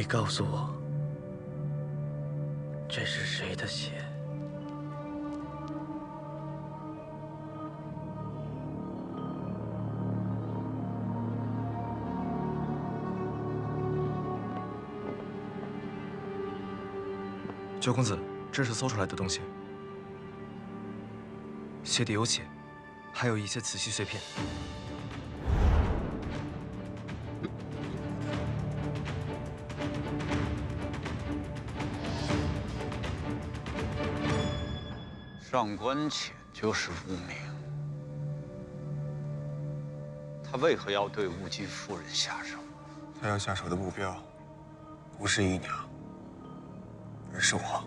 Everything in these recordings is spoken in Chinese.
告诉我，这是谁的血？九公子，这是搜出来的东西，血底有血，还有一些瓷器碎片。 上官浅就是无名，他为何要对乌鸡夫人下手？他要下手的目标，不是姨娘，而是我。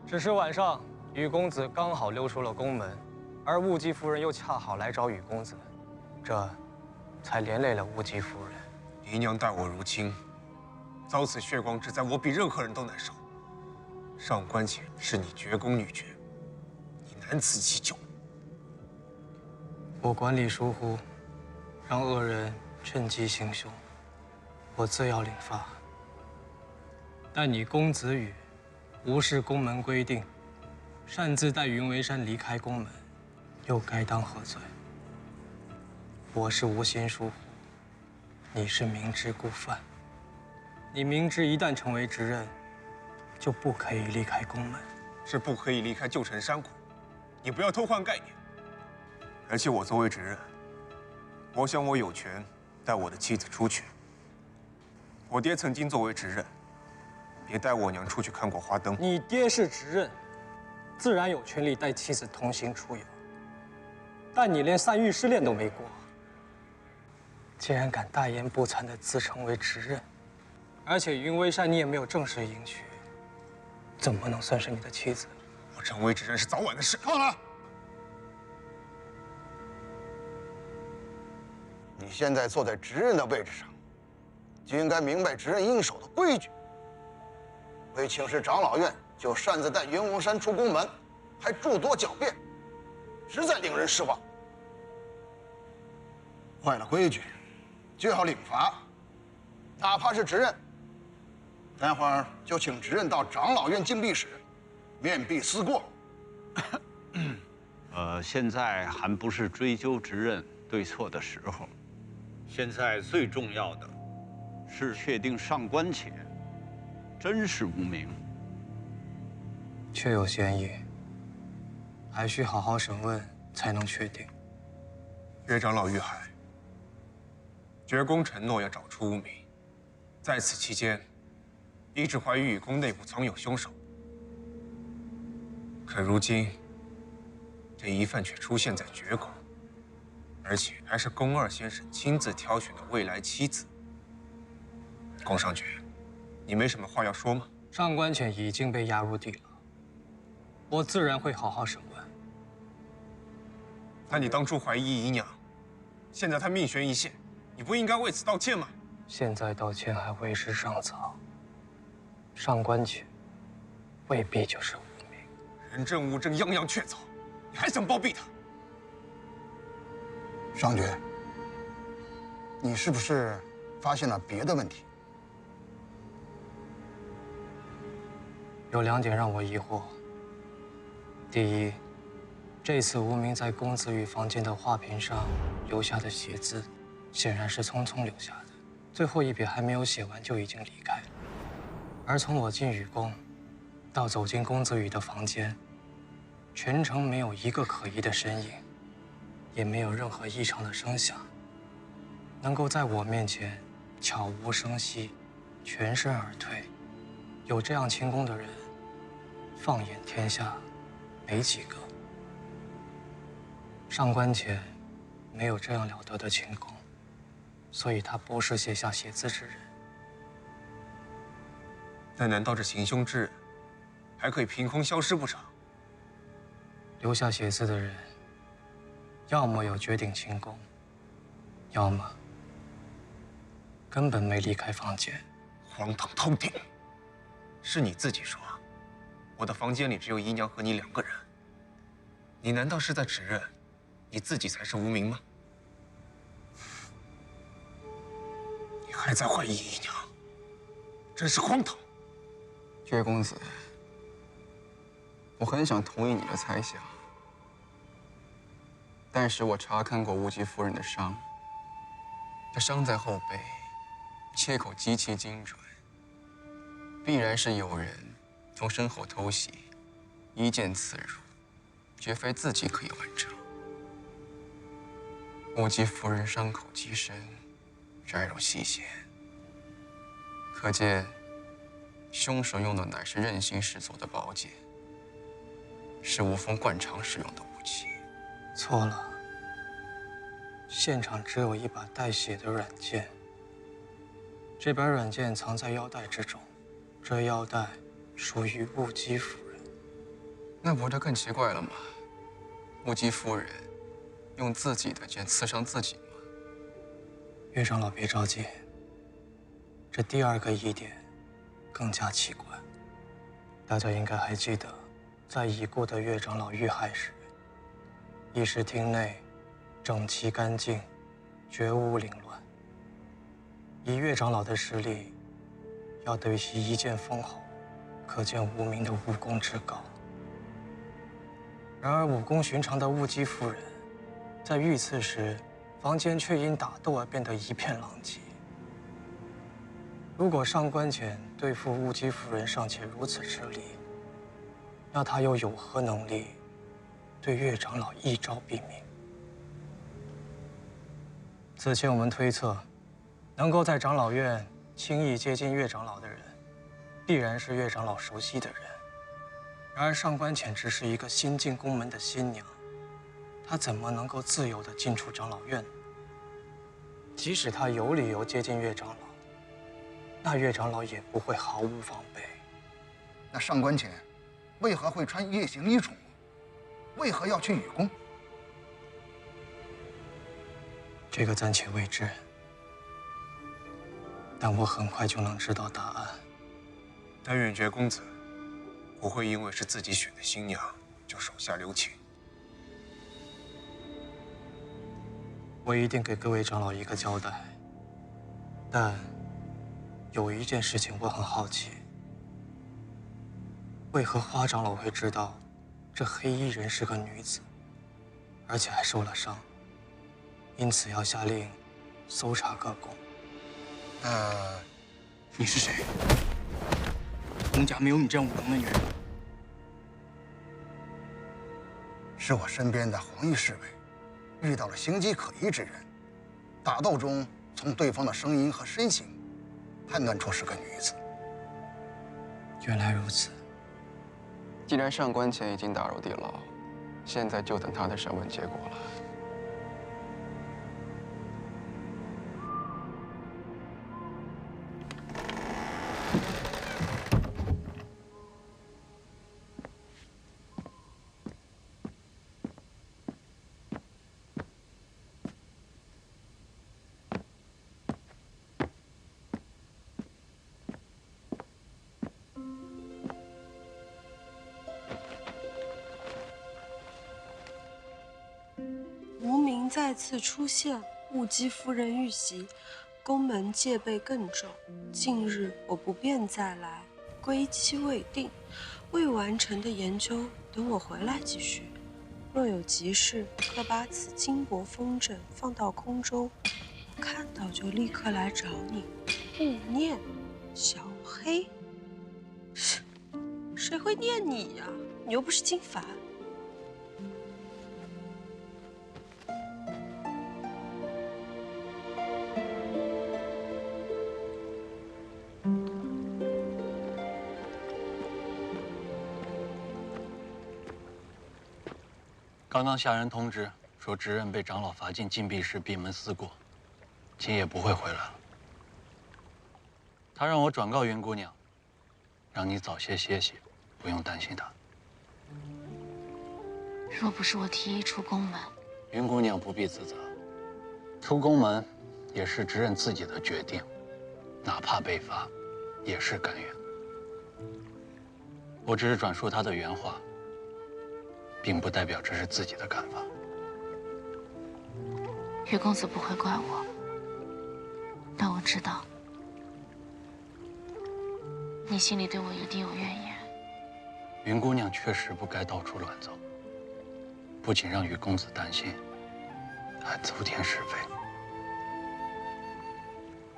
只是晚上，雨公子刚好溜出了宫门，而乌鸡夫人又恰好来找雨公子，这才连累了乌鸡夫人。姨娘待我如亲，遭此血光之灾，我比任何人都难受。 上官浅是你绝宫女眷，你难辞其咎。我管理疏忽，让恶人趁机行凶，我自要领罚。但你公子羽无视宫门规定，擅自带云为山离开宫门，又该当何罪？我是无心疏忽，你是明知故犯。你明知一旦成为执刃， 就不可以离开宫门，是不可以离开旧城山谷。你不要偷换概念。而且我作为执刃，我想我有权带我的妻子出去。我爹曾经作为执刃，也带我娘出去看过花灯。你爹是执刃，自然有权利带妻子同行出游。但你连3御试炼都没过，竟然敢大言不惭地自称为执刃，而且云微山你也没有正式迎娶。 怎么能算是你的妻子？我成为执刃是早晚的事。够了！你现在坐在执刃的位置上，就应该明白执刃应守的规矩。为请示长老院，就擅自带云龙山出宫门，还诸多狡辩，实在令人失望。坏了规矩，就要领罚，哪怕是执刃。 待会儿就请执刃到长老院禁闭室，面壁思过。现在还不是追究执刃对错的时候。现在最重要的是确定上官浅真是无名，确有嫌疑，还需好好审问才能确定。岳长老遇害，绝宫承诺要找出无名，在此期间。 一直怀疑雨宫内部藏有凶手，可如今这疑犯却出现在绝宫，而且还是宫二先生亲自挑选的未来妻子。宫上爵，你没什么话要说吗？上官浅已经被押入地牢，我自然会好好审问。那你当初怀疑姨娘，现在她命悬一线，你不应该为此道歉吗？现在道歉还为时尚早。 上官浅未必就是无名，人证物证样样确凿，你还想包庇他？上爵，你是不是发现了别的问题？有2点让我疑惑。第一，这次无名在公子羽房间的画屏上留下的血字，显然是匆匆留下的，最后一笔还没有写完就已经离开了。 而从我进雨宫，到走进公子羽的房间，全程没有一个可疑的身影，也没有任何异常的声响。能够在我面前悄无声息、全身而退，有这样轻功的人，放眼天下没几个。上官浅没有这样了得的轻功，所以他不是写下血字之人。 但难道这行凶之人还可以凭空消失不成？留下血字的人，要么有绝顶轻功，要么根本没离开房间。荒唐透顶！是你自己说，我的房间里只有姨娘和你2个人。你难道是在指认你自己才是无名吗？你还在怀疑姨娘，真是荒唐。岳公子，我很想同意你的猜想，但是我查看过乌鸡夫人的伤，这伤在后背，切口极其精准，必然是有人从身后偷袭，一剑刺入，绝非自己可以完成。乌鸡夫人伤口极深，染有细血，可见凶手用的乃是任性使作的宝剑，是吴峰惯常使用的武器。错了，现场只有一把带血的软剑，这把软剑藏在腰带之中，这腰带属于乌鸡夫人。那不就更奇怪了吗？乌鸡夫人用自己的剑刺伤自己吗？岳长老别着急，这第二个疑点更加奇怪。大家应该还记得，在已故的岳长老遇害时，议事厅内整齐干净，绝无凌乱。以岳长老的实力，要对其一剑封喉，可见无名的武功之高。然而武功寻常的乌鸡夫人，在遇刺时，房间却因打斗而变得一片狼藉。如果上官浅对付乌鸡夫人尚且如此吃力，那他又有何能力对岳长老一招毙命？此前我们推测，能够在长老院轻易接近岳长老的人，必然是岳长老熟悉的人。然而上官浅只是一个新进宫门的新娘，她怎么能够自由地进出长老院呢？即使她有理由接近岳长老，那岳长老也不会毫无防备。那上官浅为何会穿夜行衣出没？为何要去雨宫？这个暂且未知，但我很快就能知道答案。但愿觉公子不会因为是自己选的新娘就手下留情。我一定给各位长老一个交代。但有一件事情我很好奇，为何花长老会知道这黑衣人是个女子，而且还受了伤，因此要下令搜查各宫？你是谁？洪家没有你这样武功的女人。是我身边的黄衣侍卫遇到了形迹可疑之人，打斗中从对方的声音和身形判断出是个女子。原来如此。既然上官浅已经打入地牢，现在就等他的审问结果了。无名再次出现，雾姬夫人遇袭，宫门戒备更重。近日我不便再来，归期未定，未完成的研究等我回来继续。若有急事，可把此金帛风筝放到空中，我看到就立刻来找你。勿念，小黑。谁会念你呀？你又不是金凡。刚刚下人通知说，执刃被长老罚进禁闭室闭门思过，今夜不会回来了。他让我转告云姑娘，让你早些歇息，不用担心他。若不是我提议出宫门，云姑娘不必自责，出宫门也是执刃自己的决定，哪怕被罚，也是甘愿。我只是转述他的原话，并不代表这是自己的看法。岳公子不会怪我，但我知道，你心里对我一定有怨言。云姑娘确实不该到处乱走，不仅让雨公子担心，还增添是非。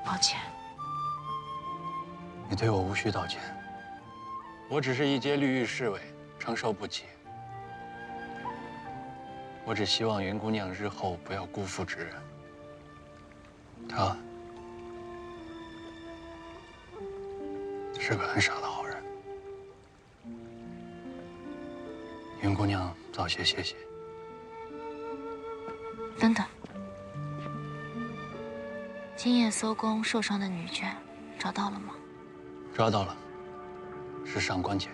抱歉。你对我无需道歉，我只是一介绿玉侍卫，承受不起。我只希望云姑娘日后不要辜负直人。她是个很傻的好人。云姑娘早些歇歇。等等，今夜搜宫受伤的女眷找到了吗？抓到了，是上官浅。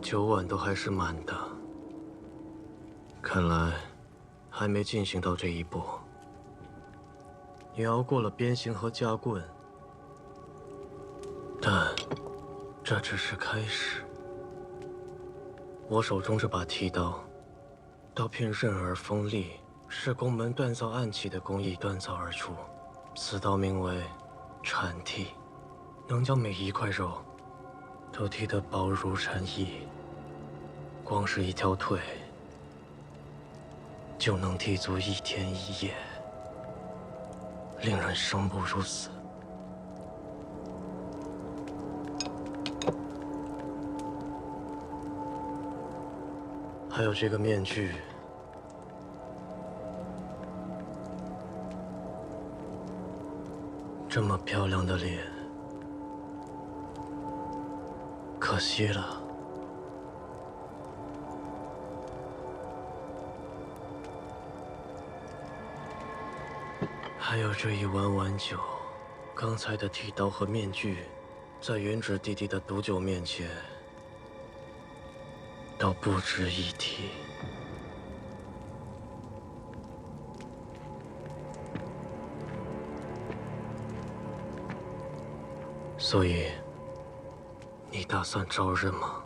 酒碗都还是满的，看来还没进行到这一步。你熬过了鞭刑和夹棍，但这只是开始。我手中这把剃刀，刀片刃而锋利，是宫门锻造暗器的工艺锻造而出。此刀名为禅剃，能将每一块肉都剃得薄如蝉翼。光是一条腿，就能剃足1天1夜，令人生不如死。还有这个面具，这么漂亮的脸，可惜了。还有这一碗碗酒，刚才的剃刀和面具，在原址弟弟的毒酒面前，倒不值一提。所以，你打算招认吗？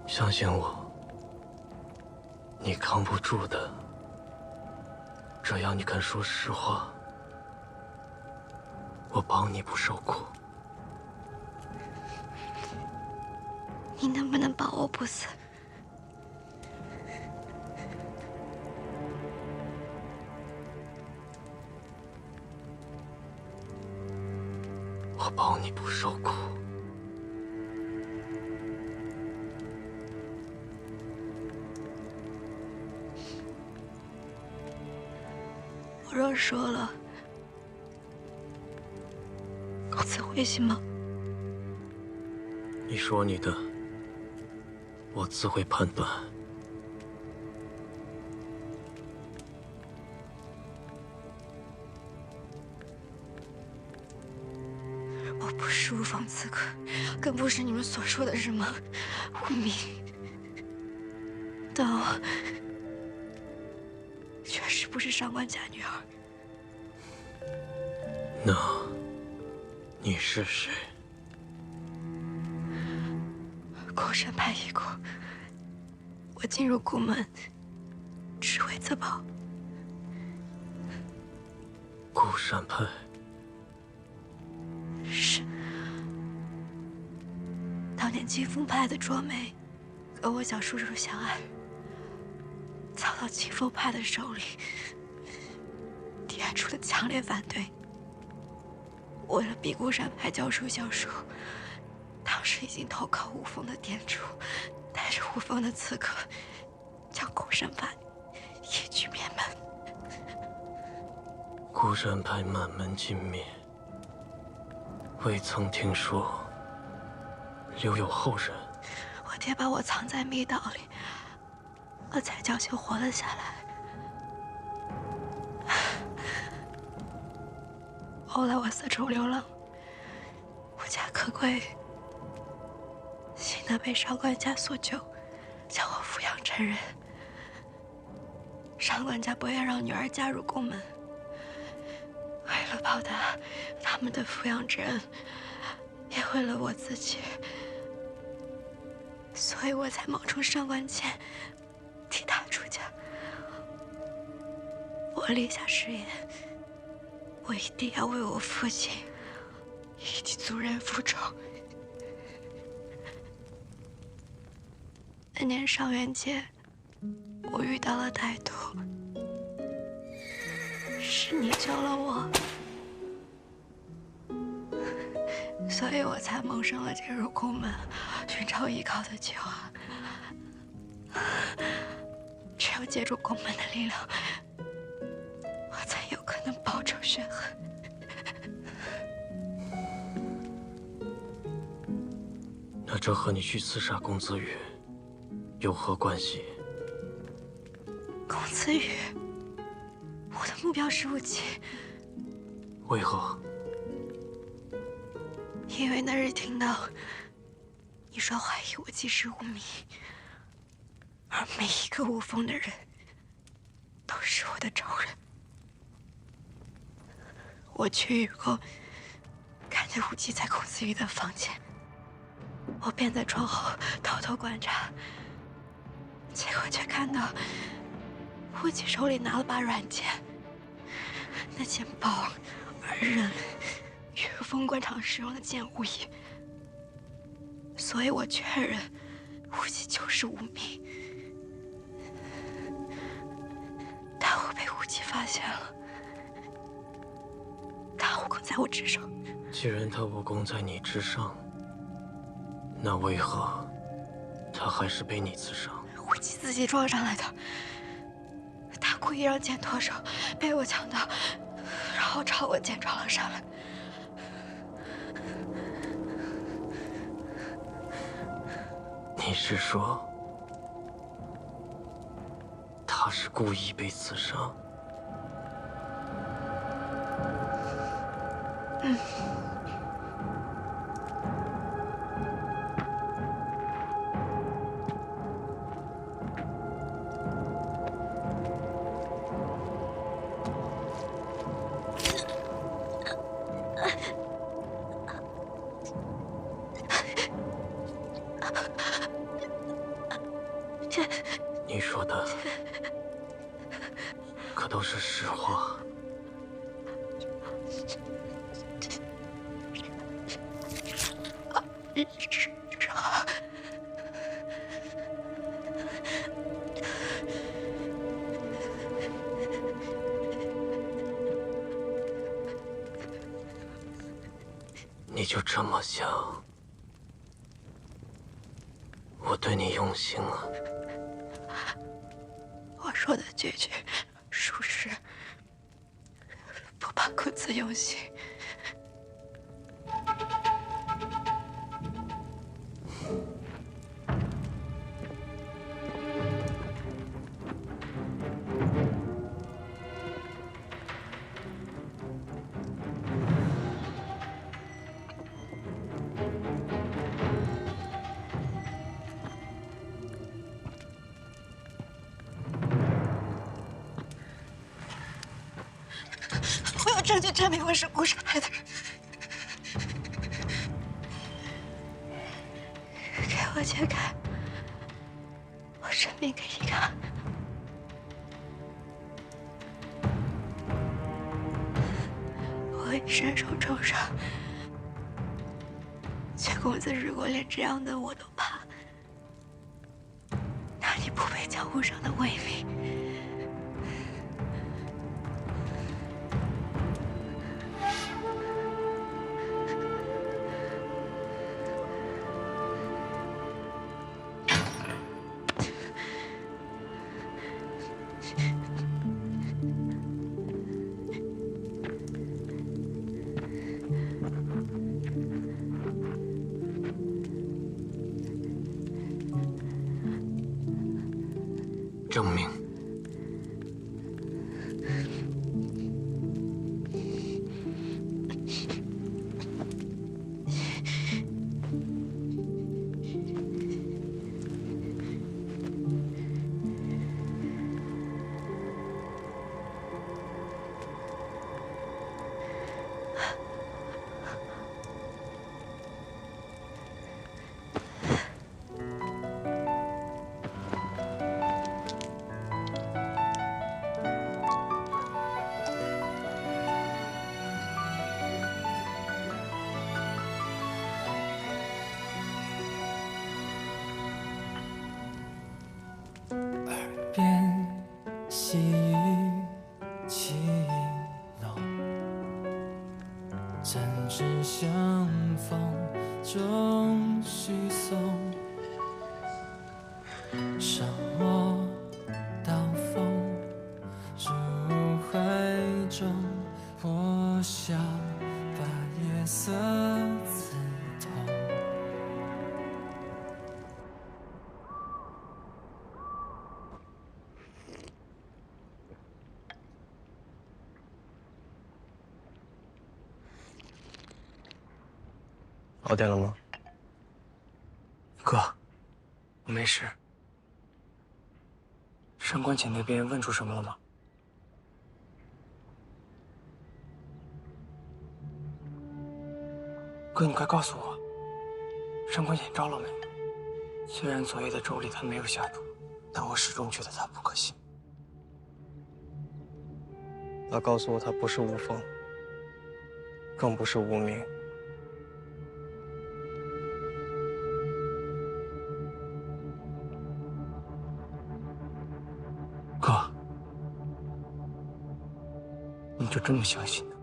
相信我，你扛不住的。只要你肯说实话，我保你不受苦。你能不能保我不死？我保你不受苦。我若说了，公子会信吗？你说你的，我自会判断。我不是无坊刺客，更不是你们所说的什么无名。但我确实不是上官家女儿。那你是谁？孤山派一国，我进入宫门，只为自保。孤山派是。当年金风派的卓梅，跟我小叔叔相爱，遭到清风派的首领提出了强烈反对。为了逼孤山派教书教书，当时已经投靠吴峰的店主，带着吴峰的刺客，将孤山派一举灭门。孤山派满门尽灭，未曾听说留有后人。我爹把我藏在密道里，我才侥幸活了下来。后来我四处流浪，无家可归，幸得被上官家所救，将我抚养成人。上官家不愿让女儿嫁入宫门，为了报答他们的抚养之恩，也为了我自己，所以我才冒充上官谦，替他出家。我立下誓言，我一定要为我父亲以及族人复仇。那年上元节，我遇到了歹徒，是你救了我，所以我才萌生了进入宫门寻找依靠的计划。只有借助宫门的力量，我才有可能报仇雪恨。那这和你去刺杀公子羽有何关系？公子羽，我的目标是无忌。为何？因为那日听到你说怀疑我既是无名，而每一个无风的人都是我的仇人。我去雨宫，看见无忌在公子羽的房间，我便在窗后偷偷观察，结果却看到无忌手里拿了把软剑，那剑薄而刃，与封官场使用的剑无异，所以我确认无忌就是无名。但我被无忌发现了，他武功在我之上。既然他武功在你之上，那为何他还是被你刺伤？无忌自己撞上来的，他故意让剑脱手，被我抢到，然后朝我剑撞了上来。你是说，他是故意被刺伤？嗯。你说的可都是实话？你就这么想？我对你用心了。我说的句句属实，不怕公子用心。我有证据证明我是孤山派的人，给我解开，我生命给你看。我已身受重伤，却公子如果连这样的我都怕，不被江湖上的威名。证明。边细雨起浓，针指相逢终须松。上我刀锋入怀中，破晓把夜色刺痛。好点了吗？哥，我没事。上官浅那边问出什么了吗？哥，你快告诉我，上官浅招了没？虽然昨夜的粥里他没有下毒，但我始终觉得他不可信。他告诉我，他不是吴风，更不是无名。哥，你就这么相信他？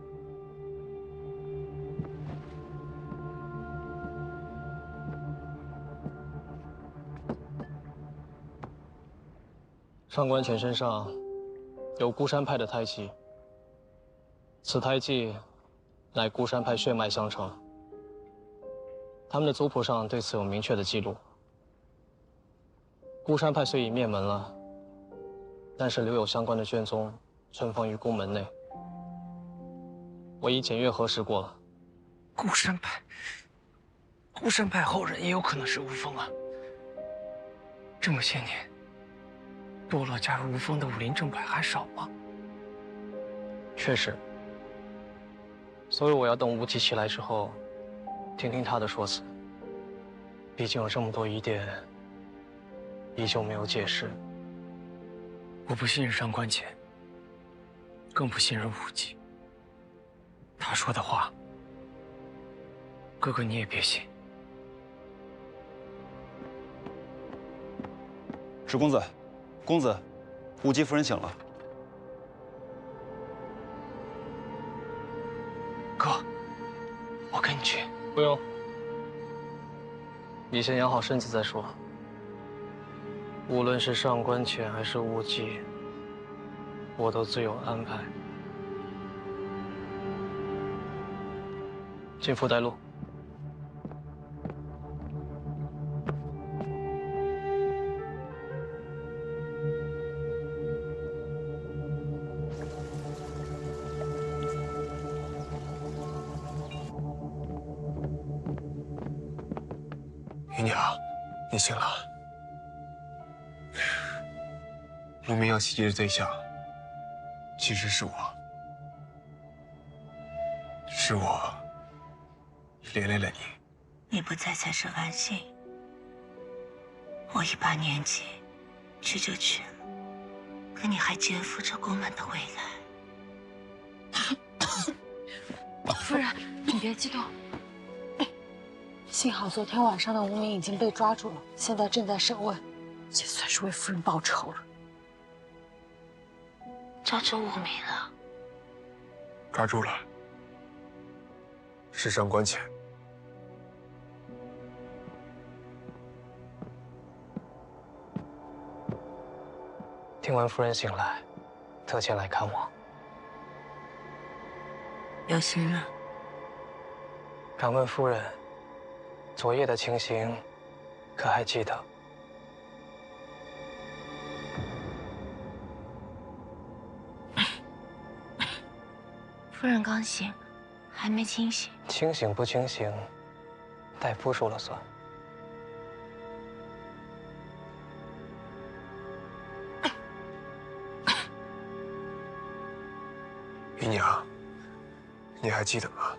上官浅身上有孤山派的胎气，此胎气乃孤山派血脉相承，他们的族谱上对此有明确的记录。孤山派虽已灭门了，但是留有相关的卷宗存放于宫门内。我已检阅核实过了。孤山派后人也有可能是吴风啊。这么些年，部落加入吴风的武林正派还少吗？确实。所以我要等吴忌起来之后，听听他的说辞。毕竟有这么多疑点，依旧没有解释。我不信任上官浅，更不信任武忌。他说的话，哥哥你也别信。十公子，公子，武姬夫人醒了。哥，我跟你去。不用，你先养好身子再说。无论是上官浅还是武忌，我都自有安排。进府带路。姨娘，你醒了。无名要袭击的对象，其实是我。是我连累了你。你不在才是万幸。我一把年纪，去就去了，可你还肩负着宫门的未来。夫人，你别激动。幸好昨天晚上的无名已经被抓住了，现在正在审问。也算是为夫人报仇了。抓住无名了。抓住了，是上官浅。听闻夫人醒来，特前来看望。有心人。敢问夫人，昨夜的情形，可还记得？夫人刚醒，还没清醒。清醒不清醒，待夫说了算。姨娘，你还记得吗？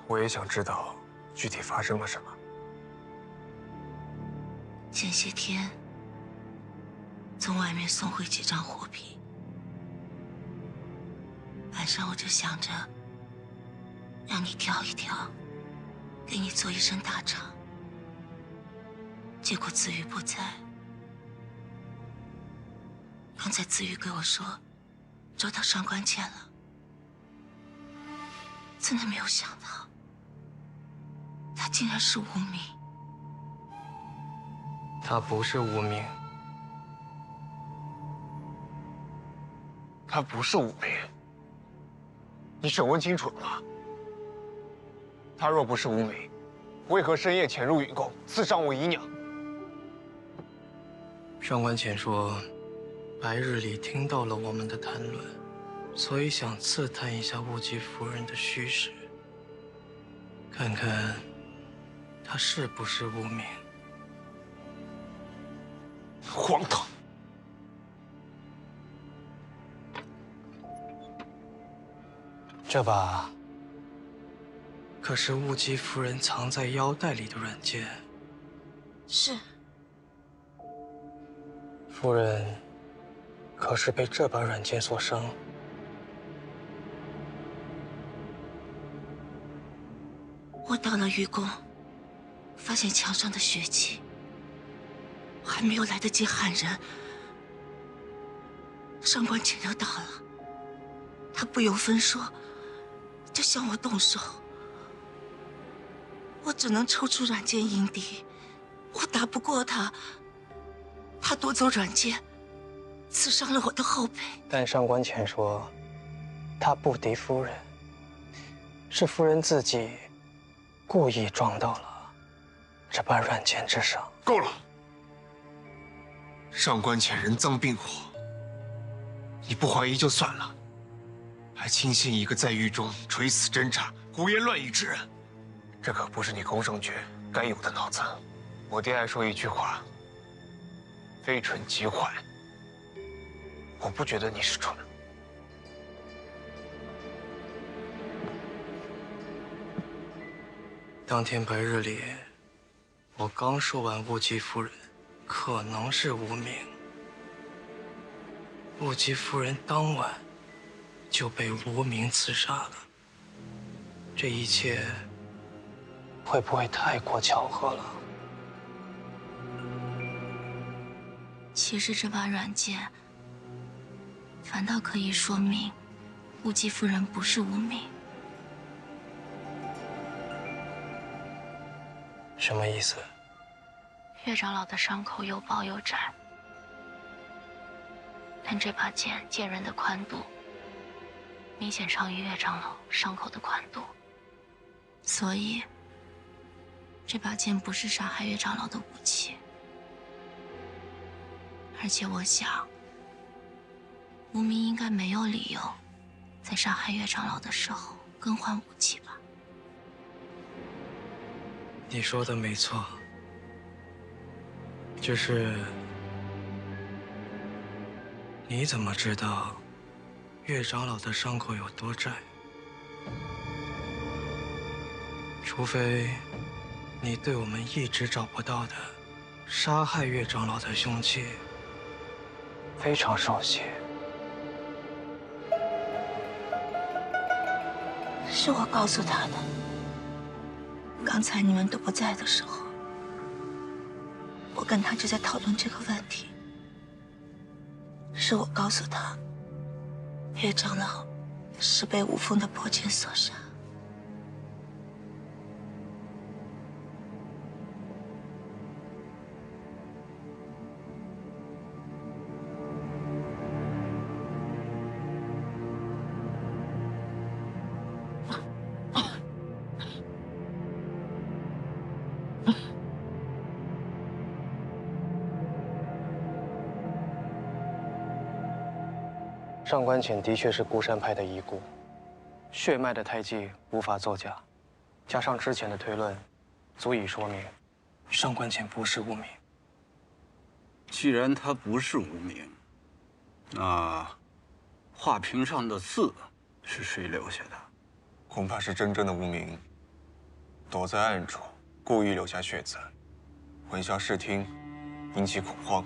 我也想知道具体发生了什么。前些天从外面送回几张货币，晚上我就想着让你挑一挑，给你做一声大肠。结果子瑜不在，刚才子瑜跟我说抓到上官浅了，真的没有想到他竟然是无名。他不是无名，他不是无名，你审问清楚了吗？他若不是无名，为何深夜潜入允宫，刺伤我姨娘？上官浅说，白日里听到了我们的谈论，所以想刺探一下雾姬夫人的虚实，看看她是不是无名。荒唐！这把可是雾姬夫人藏在腰带里的软剑。是。夫人可是被这把软剑所伤？我到了御宫，发现墙上的血迹，还没有来得及喊人，上官浅就到了。他不由分说就向我动手，我只能抽出软剑迎敌，我打不过他，他夺走软剑，刺伤了我的后背。但上官浅说，他不敌夫人，是夫人自己故意撞到了这把软剑之上。够了！上官浅人赃并获，你不怀疑就算了，还轻信一个在狱中垂死挣扎、胡言乱语之人，这可不是你宫尚爵该有的脑子。我爹爱说一句话：非蠢即坏。我不觉得你是蠢。当天白日里，我刚说完雾姬夫人可能是无名，雾姬夫人当晚就被无名刺杀了。这一切会不会太过巧合了？其实这把软剑，反倒可以说明雾姬夫人不是无名。什么意思？岳长老的伤口又薄又窄，但这把剑剑刃的宽度明显长于岳长老伤口的宽度，所以这把剑不是杀害岳长老的武器。而且我想，无名应该没有理由在杀害岳长老的时候更换武器吧。你说的没错，只是你怎么知道岳长老的伤口有多窄？除非你对我们一直找不到的杀害岳长老的凶器非常熟悉。是我告诉他的。刚才你们都不在的时候，我跟他就在讨论这个问题，是我告诉他，岳长老是被吴峰的宝剑所杀。上官浅的确是孤山派的遗孤，血脉的胎记无法作假，加上之前的推论，足以说明上官浅不是无名。既然他不是无名，那画屏上的字是谁留下的？恐怕是真正的无名，躲在暗处，故意留下血字，混淆视听，引起恐慌。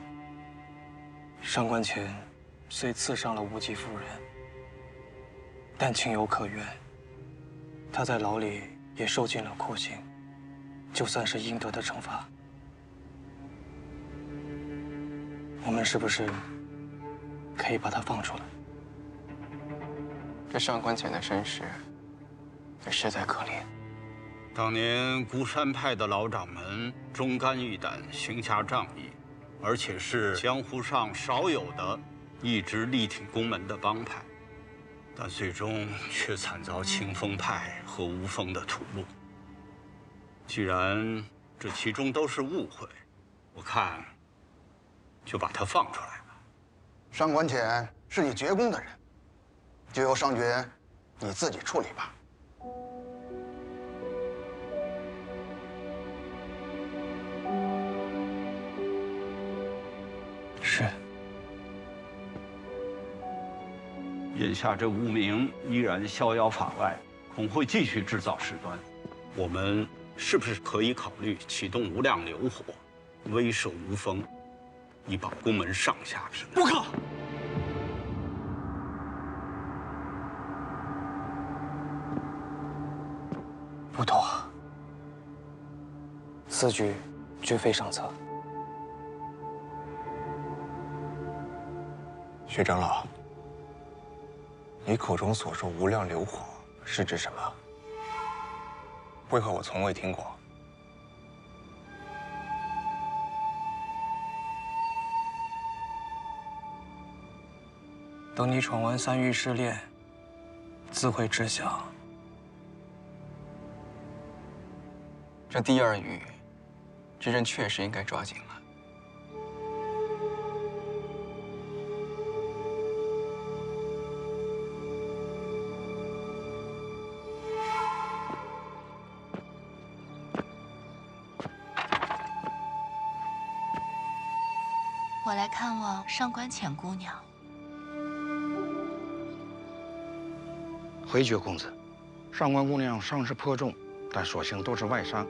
上官浅虽刺伤了无极夫人，但情有可原。他在牢里也受尽了酷刑，就算是应得的惩罚。我们是不是可以把他放出来？这上官浅的身世也实在可怜。当年孤山派的老掌门忠肝义胆，行侠仗义，而且是江湖上少有的一直力挺宫门的帮派，但最终却惨遭清风派和吴峰的屠戮。既然这其中都是误会，我看就把他放出来吧。上官浅是你绝宫的人，就由上爵你自己处理吧。是。眼下这无名依然逍遥法外，恐会继续制造事端。我们是不是可以考虑启动无量流火，威慑吴峰，以保宫门上下平安？不可！不妥，此举绝非上策。薛长老，你口中所说无量流火是指什么？为何我从未听过？等你闯完3域试炼，自会知晓。这第2域，知人确实应该抓紧了。我来看望上官浅姑娘。回绝公子，上官姑娘伤势颇重，但所幸都是外伤，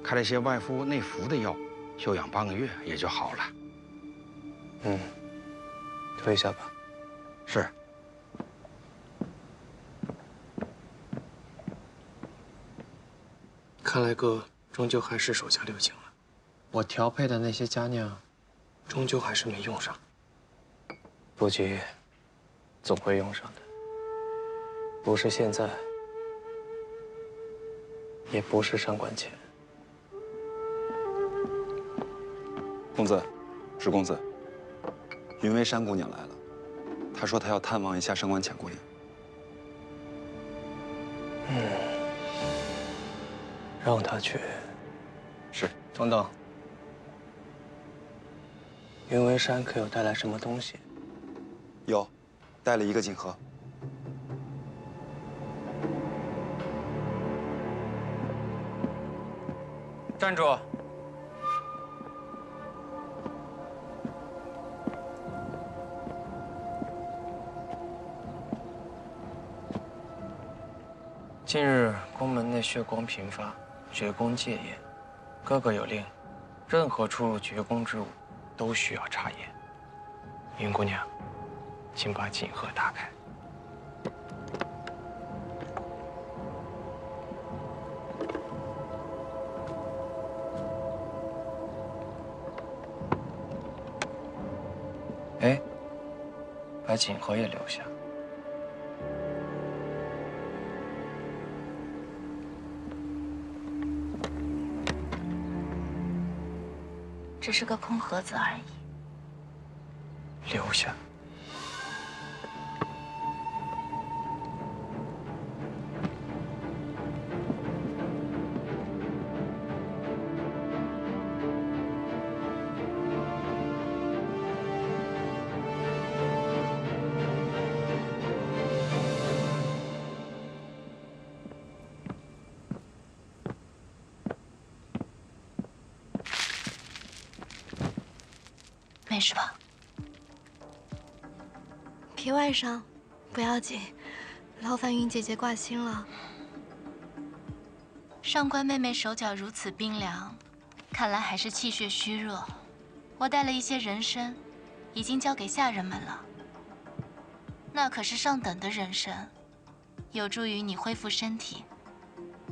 开了些外敷内服的药，休养8个月也就好了。退下吧。是。看来哥终究还是手下留情了。我调配的那些佳酿，终究还是没用上。不急，总会用上的。不是现在，也不是上官浅。公子，石公子，云为山姑娘来了，她说她要探望一下上官浅姑娘。让她去。是。等等，云为山可有带来什么东西？有，带了一个锦盒。站住！近日宫门内血光频发，绝宫戒严。哥哥有令，任何出入绝宫之物都需要查验。云姑娘，请把锦盒打开。把锦盒也留下。只是个空盒子而已。留下。没事吧？皮外伤，不要紧。劳烦云姐姐挂心了。上官妹妹手脚如此冰凉，看来还是气血虚弱。我带了一些人参，已经交给下人们了。那可是上等的人参，有助于你恢复身体，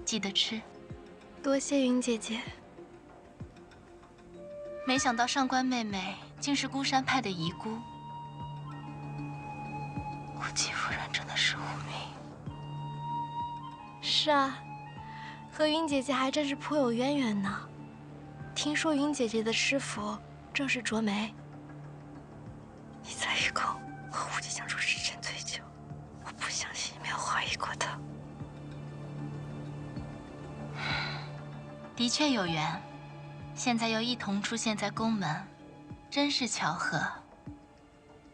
记得吃。多谢云姐姐。没想到上官妹妹竟是孤山派的遗孤，无忌夫人真的是无名。是啊，和云姐姐还真是颇有渊源呢。听说云姐姐的师傅正是卓梅。你在雨宫和无忌相处时间最久，我不相信你没有怀疑过他。的确有缘。现在又一同出现在宫门，真是巧合。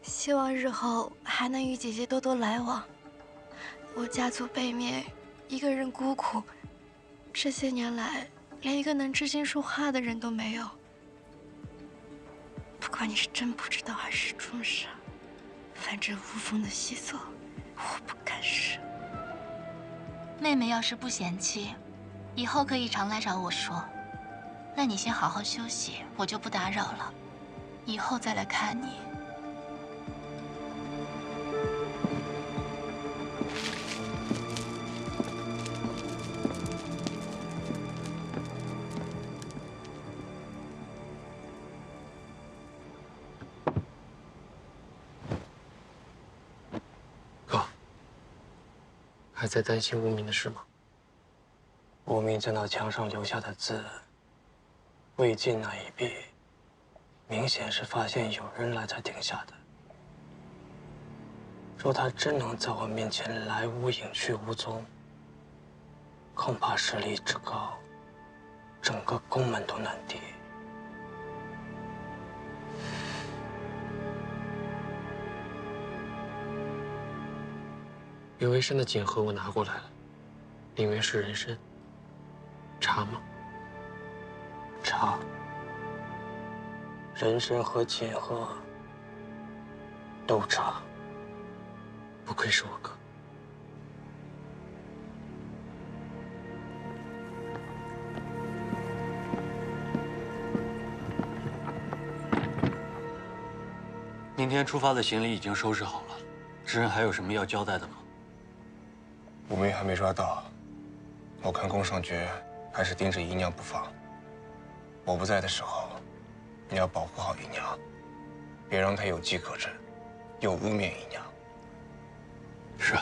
希望日后还能与姐姐多多来往。我家族被灭，一个人孤苦，这些年来连一个能知心说话的人都没有。不管你是真不知道还是装傻，反正无风的细作，我不干涉。妹妹要是不嫌弃，以后可以常来找我说。那你先好好休息，我就不打扰了，以后再来看你。哥，还在担心无名的事吗？无名在那墙上留下的字。魏晋那一笔，明显是发现有人来才定下的。若他真能在我面前来无影去无踪，恐怕实力之高，整个宫门都难敌。云为山的锦盒我拿过来了，里面是人参，茶吗？茶，人参和锦盒都茶，不愧是我哥。明天出发的行李已经收拾好了，知人还有什么要交代的吗？无名还没抓到，我看宫上爵还是盯着姨娘不放。我不在的时候，你要保护好姨娘，别让她有机可乘，又污蔑姨娘。是。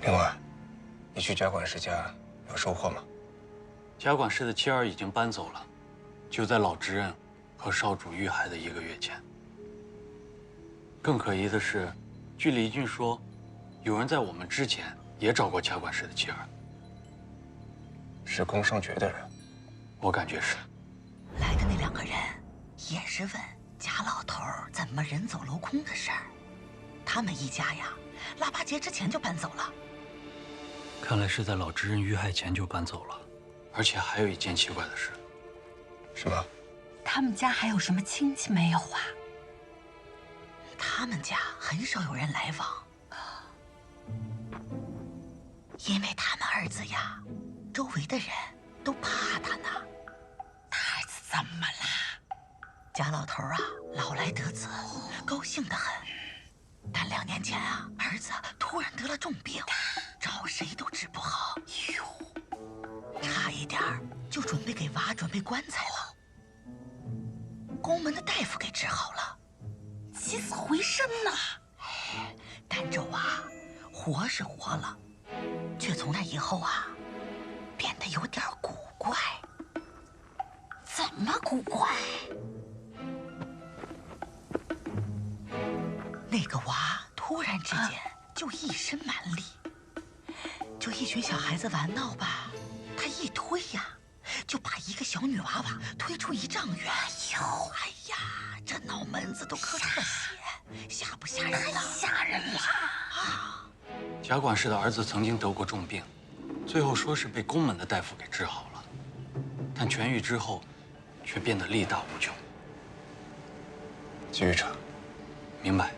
另外，你去贾管事家有收获吗？贾管事的妻儿已经搬走了，就在老执刃和少主遇害的1个月前。更可疑的是，据李俊说，有人在我们之前也找过贾管事的妻儿。是宫上爵的人，我感觉是。来的那2个人也是问贾老头怎么人走楼空的事儿。他们一家呀，腊八节之前就搬走了。看来是在老执刃遇害前就搬走了，而且还有一件奇怪的事。什么？他们家还有什么亲戚没有啊？他们家很少有人来往，因为他们儿子呀，周围的人都怕他呢。他儿子怎么了？贾老头啊，老来得子，高兴得很。但2年前啊，儿子突然得了重病，找谁都治不好，差一点就准备给娃准备棺材了。宫门的大夫给治好了，起死回生呢。儋州啊，活是活了，却从那以后啊，变得有点古怪。怎么古怪？那个娃突然之间就一身蛮力，就一群小孩子玩闹吧，他一推呀，就把一个小女娃娃推出1丈远。哎呀，这脑门子都磕出了血，吓不吓人了？太吓人了啊！贾管事的儿子曾经得过重病，最后说是被宫门的大夫给治好了，但痊愈之后，却变得力大无穷。继续查。明白。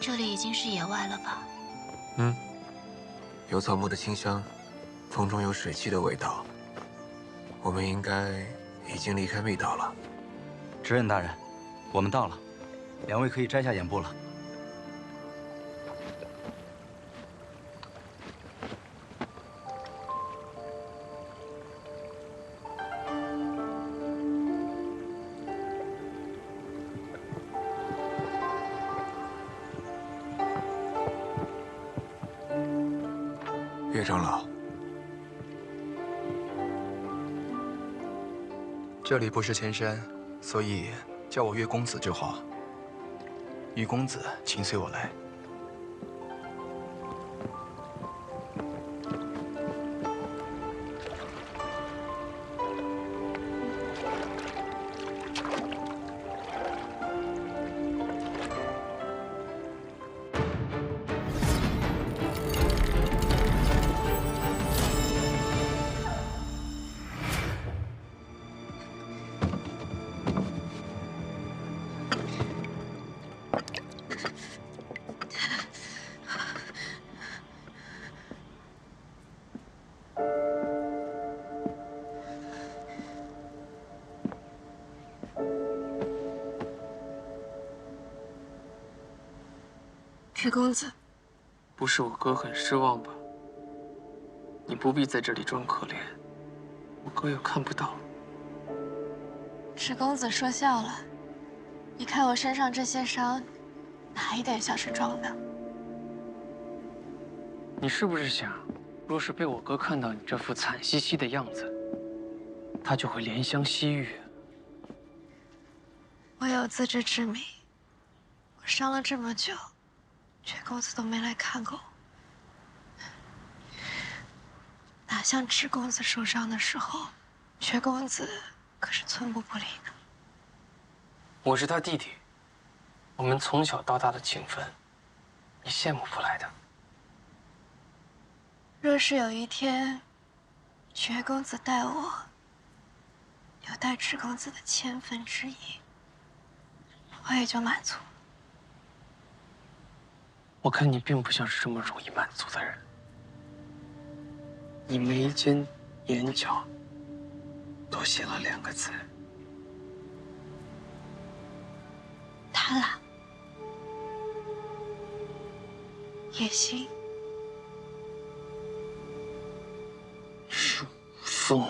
这里已经是野外了吧？嗯，有草木的清香，风中有水汽的味道。我们应该已经离开密岛了。执任大人，我们到了，2位可以摘下眼布了。岳长老，这里不是前山，所以叫我岳公子就好。玉公子，请随我来。裴公子，不是我哥很失望吧？你不必在这里装可怜，我哥又看不到。池公子说笑了，你看我身上这些伤，哪一点像是装的？你是不是想，若是被我哥看到你这副惨兮兮的样子，他就会怜香惜玉？我有自知之明，我伤了这么久。薛公子都没来看过我，哪像池公子受伤的时候，薛公子可是寸步不离呢。我是他弟弟，我们从小到大的情分，你羡慕不来的。若是有一天，薛公子待我，有待池公子的千分之一，我也就满足。我看你并不像是这么容易满足的人。你眉间、眼角都写了2个字：贪婪。也行。属凤。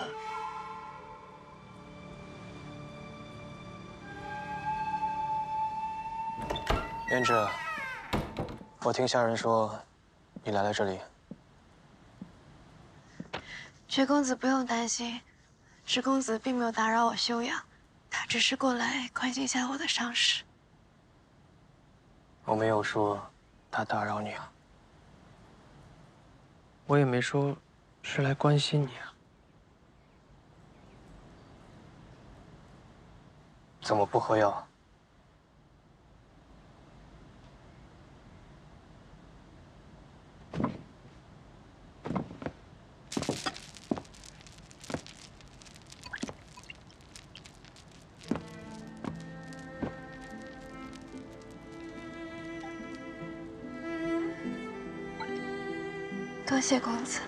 胭脂，我听下人说，你来了这里。薛公子不用担心，池公子并没有打扰我休养，他只是过来关心一下我的伤势。我没有说他打扰你啊。我也没说是来关心你啊。怎么不喝药？多谢公子。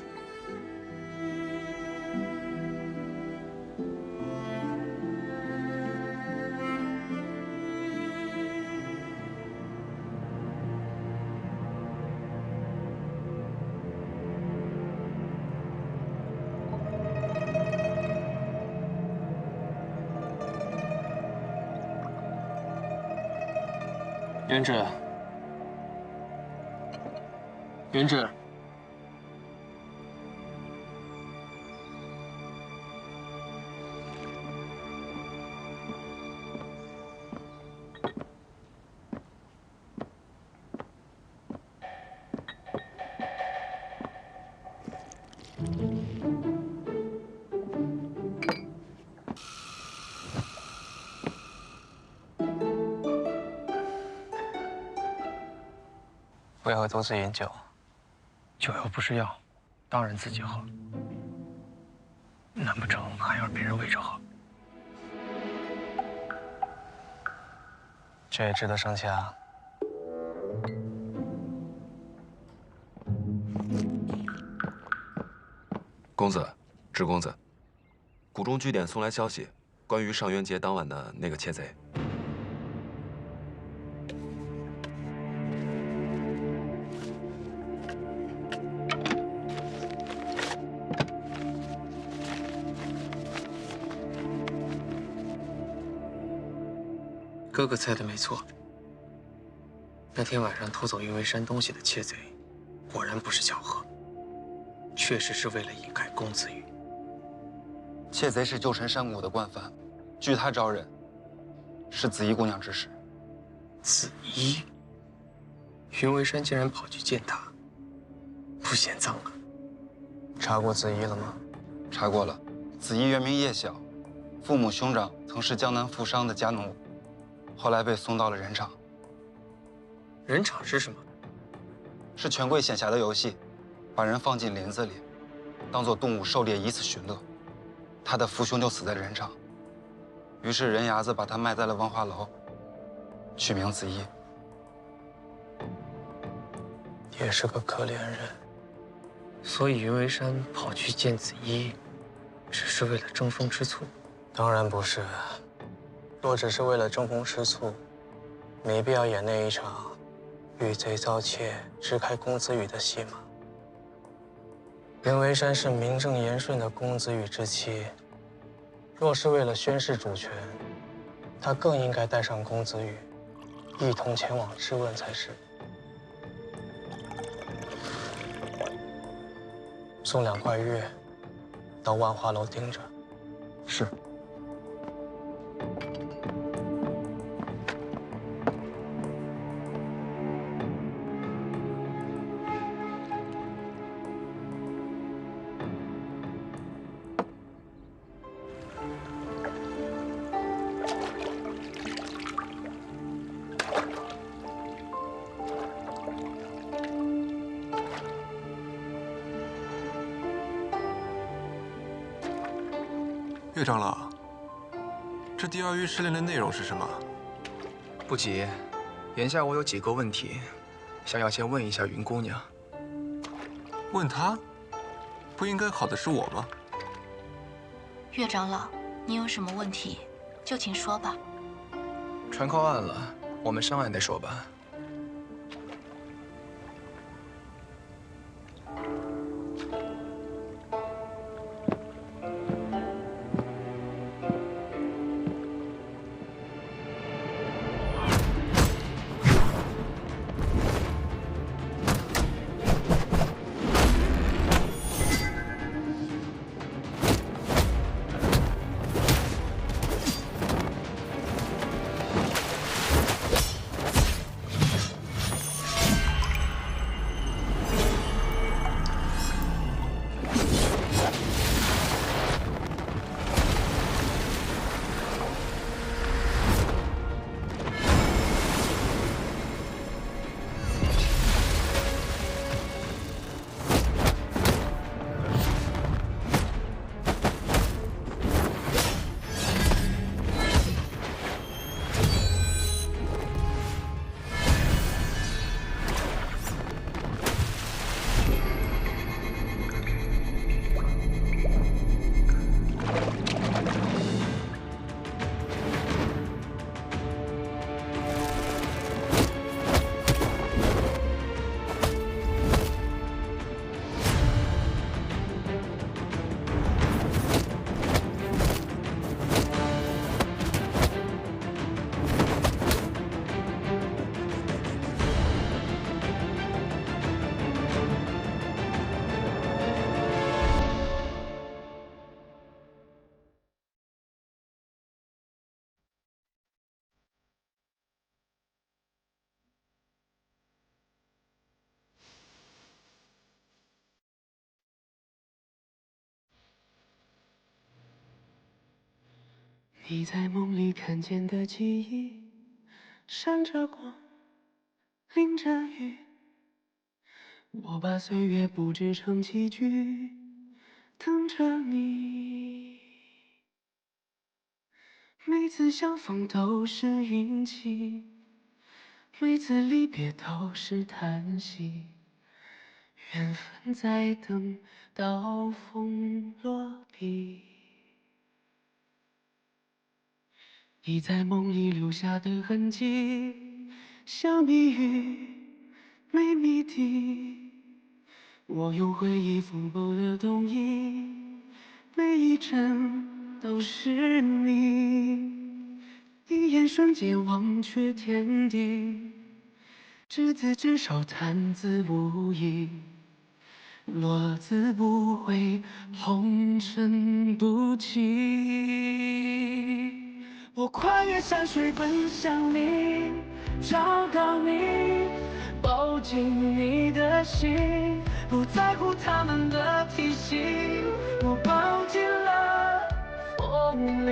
元志，元志，为何独自饮酒？酒又不是药，当然自己喝。难不成还要别人喂着喝？这也值得生气啊。公子，智公子，谷中据点送来消息，关于上元节当晚的那个窃贼。哥哥猜的没错，那天晚上偷走云为山东西的窃贼，果然不是巧合，确实是为了引开公子羽。窃贼是旧臣山谷的惯犯，据他招认，是紫衣姑娘指使。紫衣，云为山竟然跑去见他，不嫌脏啊？查过紫衣了吗？查过了，紫衣原名叶晓，父母兄长曾是江南富商的家奴。后来被送到了人场。人场是什么？是权贵闲暇的游戏，把人放进林子里，当作动物狩猎，以此寻乐。他的父兄就死在人场，于是人牙子把他埋在了文化楼，取名紫衣。也是个可怜人。所以云为山跑去见紫衣，只是为了争风吃醋？当然不是。若只是为了争风吃醋，没必要演那一场遇贼遭窃、支开公子羽的戏码。云为山是名正言顺的公子羽之妻，若是为了宣示主权，他更应该带上公子羽，一同前往质问才是。送2块月，到万花楼盯着。是。岳长老，这第2狱试炼的内容是什么？不急，眼下我有几个问题，想要先问一下云姑娘。问她？不应该考的是我吗？岳长老，你有什么问题，就请说吧。传扣案了，我们上岸再说吧。你在梦里看见的记忆，闪着光，淋着雨。我把岁月布置成棋局，等着你。每次相逢都是运气，每次离别都是叹息。缘分在等刀锋落笔。你在梦里留下的痕迹，像谜语，没谜底。我用回忆缝补的冬衣，每一针都是你。一眼瞬间忘却天地，执子之手，弹字无意。落字不悔，红尘不弃。我跨越山水奔向你，找到你，抱紧你的心，不在乎他们的提醒，我抱进了风里。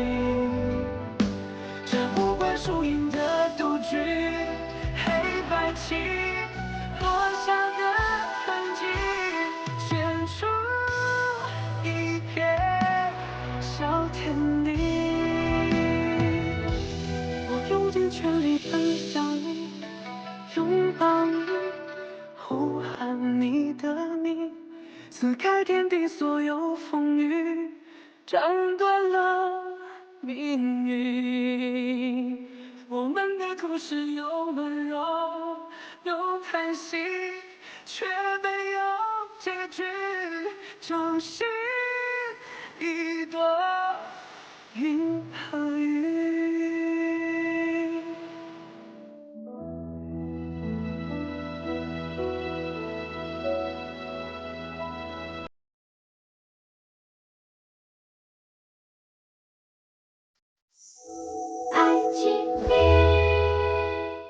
这无关输赢的赌局，黑白棋落下的痕迹，选出一片小天地。我用尽全力奔向你，拥抱你，呼喊你的名，撕开天地所有风雨，斩断了命运。我们的故事有温柔，有叹息，却没有结局，就是一朵云喷。